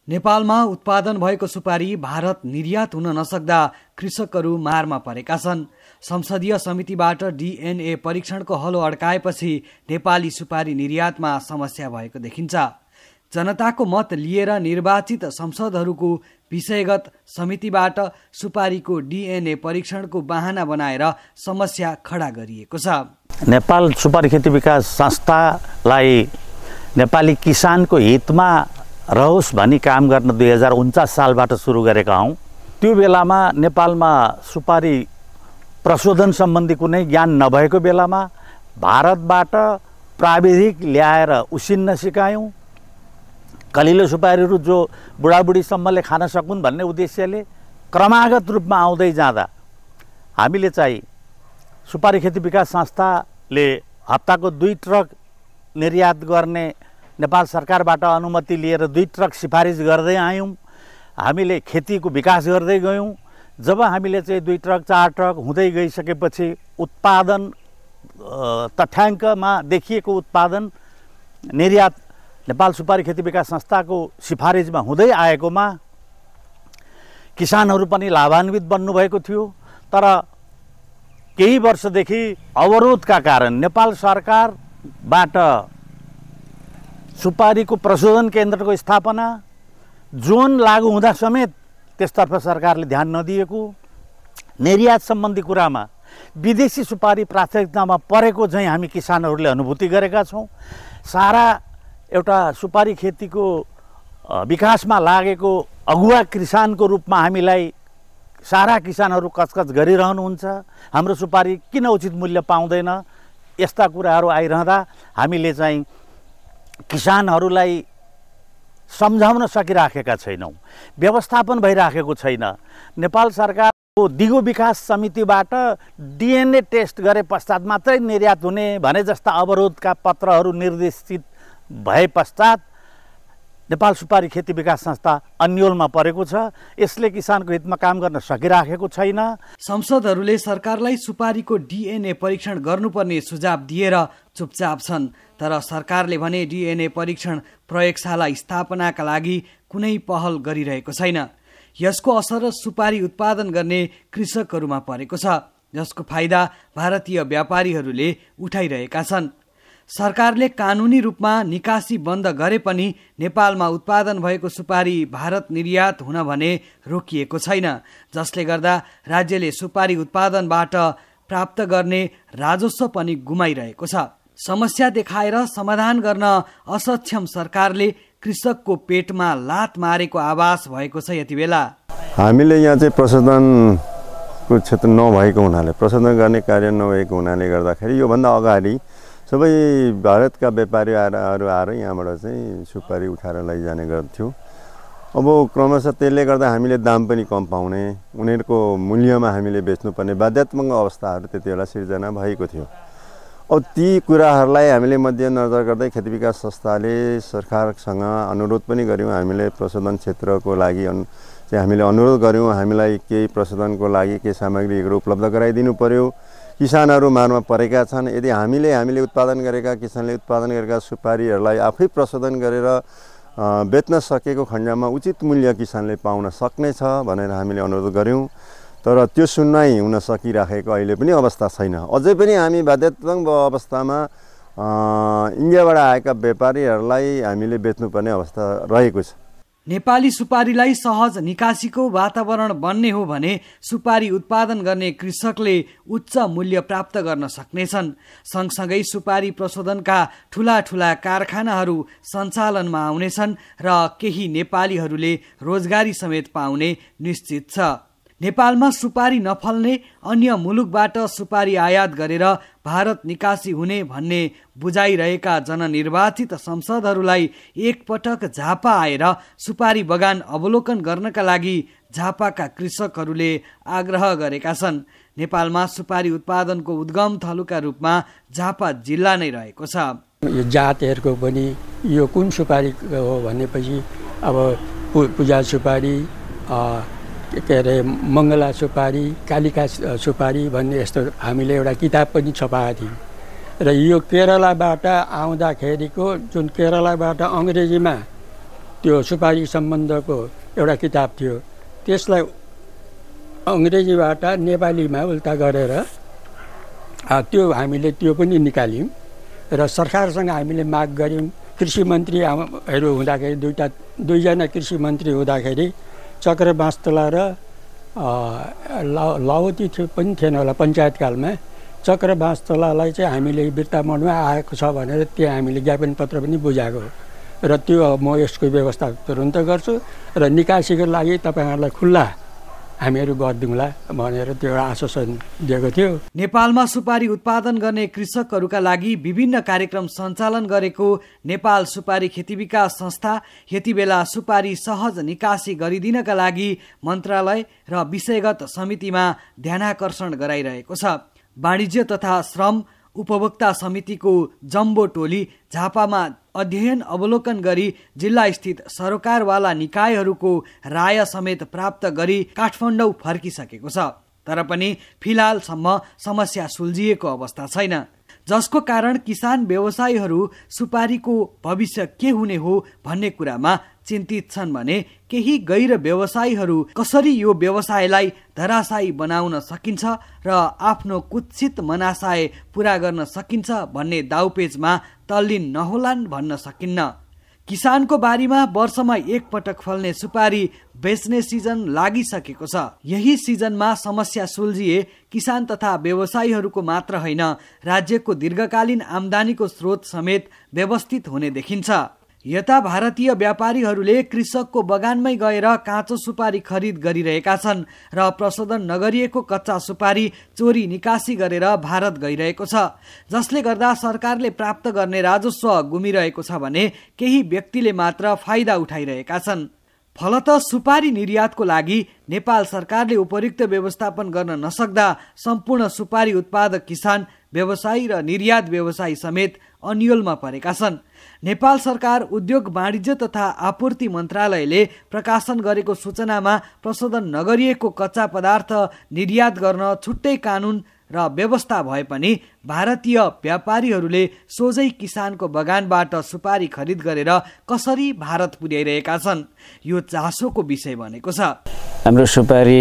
नेपालमा उत्पादन भएको सुपारी भारत निर्यात हुन नसक्दा कृषकहरू मारमा परेका छन्। संसदीय समितिबाट DNA परीक्षणको हलो अड्काएपछि नेपाली सुपारी निर्यातमा समस्या भएको देखिन्छ। जनताको मत लिएर निर्वाचित संसदहरूको विषयगत समितिबाट सुपारीको DNA परीक्षणको बहाना बनाएर समस्या खडा गरिएको छ। नेपाल सुपारी खेती विकास संस्थालाई नेपाली किसानको हितमा रहोस् भनी काम गर्न 2049 सालबाट सुरु गरेका हौं। त्यो बेलामा नेपालमा सुपारी प्रशोधन सम्बन्धी कुनै ज्ञान नभएको बेलामा भारतबाट प्राविधिक ल्याएर उसिन्न सिकायौं। कलिलो सुपारीहरू जो बुढाबुढीसम्मले खान सकुन् भन्ने उद्देश्यले क्रमागत रूपमा आउँदै जाँदा हामीले चाहिँ सुपारी खेती विकास संस्थाले हप्ताको 2 ट्रक निर्यात गर्ने नेपाल सरकारबाट अनुमति लिएर 2 ट्रक सिफारिस गर्दै आयौं। हामीले खेतीको विकास गर्दै गयौं। जब हामीले चाहिँ 2 ट्रक 4 ट्रक हुँदै गइसकेपछि उत्पादन तथ्याङ्कमा देखिएको उत्पादन निर्यात नेपाल सुपारी खेती विकास संस्थाको सिफारिसमा हुँदै आएकोमा किसानहरू पनि लाभान्वित बन्नुभएको थियो। तर केही वर्षदेखि अवरोधका कारण नेपाल सरकारबाट सुपारीको प्रशोधन केन्द्रको स्थापना जोन लागू हुँदा समेत त्यसतर्फ सरकारले ध्यान नदिएको, निर्यात सम्बन्धी कुरामा विदेशी सुपारी प्राथमिकतामा परेको चाहिँ हामी किसानहरूले अनुभूति गरेका छौं। सारा एउटा सुपारी खेतीको विकासमा लागेको अगुवा किसानको रूपमा हामीलाई सारा किसानहरू कचकच गरिरहनुहुन्छ। हाम्रो सुपारी किन उचित मूल्य पाउँदैन, यस्ता कुराहरू आइरहँदा हामीले चाहिँ किसानहरूलाई सम्झाउन सकिराखेका छैनौं। व्यवस्थापन भइराखेको छैन। नेपाल सरकारको दिगो विकास समितिबाट DNA टेस्ट गरे पश्चात मात्रै निर्यात हुने भने जस्ता अवरोधका पत्रहरू निर्देशित भए पश्चात नेपाल सुपारी खेती विकास संस्था अन्योलमा परेको छ। यसले किसानको हितमा काम गर्न सकिराखेको छैन। संसदहरूले सरकारलाई सुपारीको DNA परीक्षण गर्नुपर्ने सुझाव दिएर चुपचाप छन्। तर सरकारले भने DNA परीक्षण प्रयोगशाला स्थापनाका लागि कुनै पहल गरिरहेको छैन। यसको असर सुपारी उत्पादन गर्ने कृषकहरूमा परेको छ, जसको फाइदा भारतीय व्यापारीहरूले उठाइरहेका छन्। सरकारले कानुनी रूपमा निकासी बन्द गरे पनि नेपालमा उत्पादन भएको सुपारी भारत निर्यात हुन भने रोकिएको छैन, जसले गर्दा राज्यले सुपारी उत्पादनबाट प्राप्त गर्ने राजस्व पनि गुमाइरहेको छ। समस्या देखाएर समाधान गर्न असक्षम सरकारले कृषकको पेटमा लात मारेको आभास भएको छ। यति बेला हामीले यहाँ चाहिँ प्रशोधनको क्षेत्र नभएको हुनाले, प्रशोधन गर्ने कार्य नभएको हुनाले गर्दाखेरि योभन्दा अगाडि सबै भारतका व्यापारीहरू आएर यहाँबाट चाहिँ सुपारी उठाएर लैजाने गर्थ्यो। अब क्रमशः त्यसले गर्दा हामीले दाम पनि कम पाउने, उनीहरूको मूल्यमा हामीले बेच्नुपर्ने बाध्यात्मक अवस्थाहरू त्यतिबेला सिर्जना भएको थियो। अब ती कुराहरूलाई हामीले मध्यनजर गर्दै खेती विकास संस्थाले सरकारसँग अनुरोध पनि गर्यौं। हामीले प्रशोधन क्षेत्रको लागि चाहिँ हामीले अनुरोध गर्यौं, हामीलाई केही प्रशोधनको लागि केही सामग्रीहरू उपलब्ध गराइदिनु पर्यो। किसानहरू मारमा परेका छन्। यदि हामीले उत्पादन गरेका, किसानले उत्पादन गरेका सुपारीहरूलाई आफै प्रशोधन गरेर बेच्न सकेको खण्डमा उचित मूल्य किसानले पाउन सक्नेछ भनेर हामीले अनुरोध गर्यौं। तर त्यो सुनवाई हुन सकिराखेको अहिले पनि अवस्था छैन। अझै पनि हामी बाध्यतात्मक अवस्थामा इन्डियाबाट आएका व्यापारीहरूलाई हामीले बेच्नुपर्ने अवस्था रहेको छ। नेपाली सुपारीलाई सहज निकासीको वातावरण बन्ने हो भने सुपारी उत्पादन गर्ने कृषकले उच्च मूल्य प्राप्त गर्न सक्नेछन्। सँगसँगै सुपारी प्रशोधनका ठूला ठूला कारखानाहरू सञ्चालनमा आउनेछन् र केही नेपालीहरूले रोजगारी समेत पाउने निश्चित छ। नेपालमा सुपारी नफल्ने, अन्य मुलुकबाट सुपारी आयात गरेर भारत निकासी हुने भन्ने बुझाइरहेका जननिर्वाचित संसदहरूलाई एकपटक झापा आएर सुपारी बगान अवलोकन गर्नका लागि झापाका कृषकहरूले आग्रह गरेका छन्। नेपालमा सुपारी उत्पादनको उद्गम थलोका रूपमा झापा जिल्ला नै रहेको छ। यो जातहरूको पनि यो कुन सुपारी हो भनेपछि अब पूजा सुपारी, के अरे मङ्गला सुपारी, कालिका सुपारी भन्ने यस्तो हामीले एउटा किताब पनि छपाएको थियौँ। र यो केरलाबाट आउँदाखेरिको जुन केरलाबाट अङ्ग्रेजीमा त्यो सुपारी सम्बन्धको एउटा किताब थियो, त्यसलाई अङ्ग्रेजीबाट नेपालीमा उल्टा गरेर त्यो हामीले त्यो पनि निकाल्यौँ र सरकारसँग हामीले माग गऱ्यौँ। कृषि मन्त्रीहरू हुँदाखेरि दुईजना कृषि मन्त्री हुँदाखेरि चक्रबाँसतोला र लावती पनि थिएन होला पञ्चायतकालमा। चक्रबाँसतोलालाई चाहिँ हामीले बिर्तामोडमा आएको छ भनेर त्यहाँ हामीले ज्ञापन पत्र पनि बुझाएको र त्यो म यसको व्यवस्था तुरुन्त गर्छु र निकासीको लागि तपाईँहरूलाई खुल्ला हामीहरू गरिदिउँला भनेर त्यो एउटा आश्वासन दिएको थियो। नेपालमा सुपारी उत्पादन गर्ने कृषकहरूका लागि विभिन्न कार्यक्रम सञ्चालन गरेको नेपाल सुपारी खेती विकास संस्था यति बेला सुपारी सहज निकासी गरिदिनका लागि मन्त्रालय र विषयगत समितिमा ध्यानाकर्षण गराइरहेको छ। वाणिज्य तथा श्रम उपभोक्ता समितिको जम्बो टोली झापामा अध्ययन अवलोकन गरी जिल्ला स्थित सरोकारवाला निकायहरूको राय समेत प्राप्त गरी काठमाडौँ फर्किसकेको छ। तर पनि फिलहालसम्म समस्या सुल्झिएको अवस्था छैन, जसको कारण किसान व्यवसायीहरू सुपारीको भविष्य के हुने हो भन्ने कुरामा चिन्तित छन् भने केही गैर व्यवसायीहरू कसरी यो व्यवसायलाई धराशायी बनाउन सकिन्छ र आफ्नो कुत्सित मनाशय पूरा गर्न सकिन्छ भन्ने दाउपेचमा तल्लीन नहोलान् भन्न सकिन्न। किसानको बारीमा वर्षमा एक पटक फल्ने सुपारी बेच्ने सिजन लागिसकेको छ। यही सिजनमा समस्या सुल्झिए किसान तथा व्यवसायीहरूको मात्र होइन, राज्यको दीर्घकालीन आम्दानीको स्रोत समेत व्यवस्थित हुने देखिन्छ। यता भारतीय व्यापारीहरूले कृषकको बगानमै गएर काँचो सुपारी खरिद गरिरहेका छन् र प्रशोधन नगरिएको कच्चा सुपारी चोरी निकासी गरेर भारत गइरहेको छ, जसले गर्दा सरकारले प्राप्त गर्ने राजस्व गुमिरहेको छ भने केही व्यक्तिले मात्र फाइदा उठाइरहेका छन्। फलत सुपारी निर्यातको लागि नेपाल सरकारले उपयुक्त व्यवस्थापन गर्न नसक्दा सम्पूर्ण सुपारी उत्पादक किसान व्यवसायी र निर्यात व्यवसायी समेत अन्यलमा परेका छन्। नेपाल सरकार उद्योग वाणिज्य तथा आपूर्ति मन्त्रालयले प्रकाशन गरेको सूचनामा प्रशोधन नगरिएको कच्चा पदार्थ निर्यात गर्न छुट्टै कानुन र व्यवस्था भए पनि भारतीय व्यापारीहरूले सोझै किसानको बगानबाट सुपारी खरिद गरेर कसरी भारत पुर्याइरहेका छन्, यो चासोको विषय बनेको छ। हाम्रो सुपारी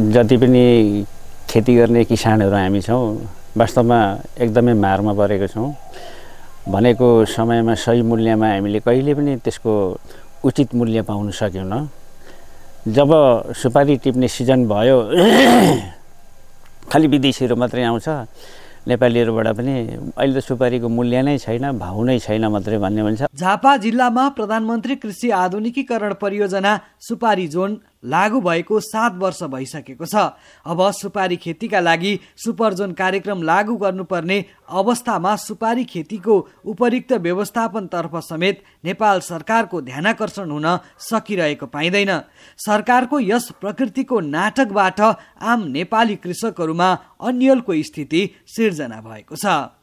जति पनि खेती गर्ने किसानहरू हामी छौँ, वास्तवमा एकदमै मारमा परेको छौँ। भनेको समयमा सही मूल्यमा हामीले कहिले पनि त्यसको उचित मूल्य पाउन सकेनौँ। जब सुपारी टिप्ने सिजन भयो खालि विदेशीहरू मात्रै आउँछ, नेपालीहरूबाट पनि अहिले त सुपारीको मूल्य नै छैन, भाउ नै छैन मात्रै भन्ने भन्छ। झापा जिल्लामा प्रधानमन्त्री कृषि आधुनिकीकरण परियोजना सुपारी जोन लागू भएको 7 वर्ष भइसकेको छ। अब सुपारी खेतीका लागि सुपर जोन कार्यक्रम लागू गर्नुपर्ने अवस्थामा सुपारी खेतीको उपयुक्त व्यवस्थापनतर्फ समेत नेपाल सरकारको ध्यानाकर्षण हुन सकिरहेको पाइँदैन। सरकारको यस प्रकृतिको नाटकबाट आम नेपाली कृषकहरूमा अन्यलको स्थिति सिर्जना भएको छ।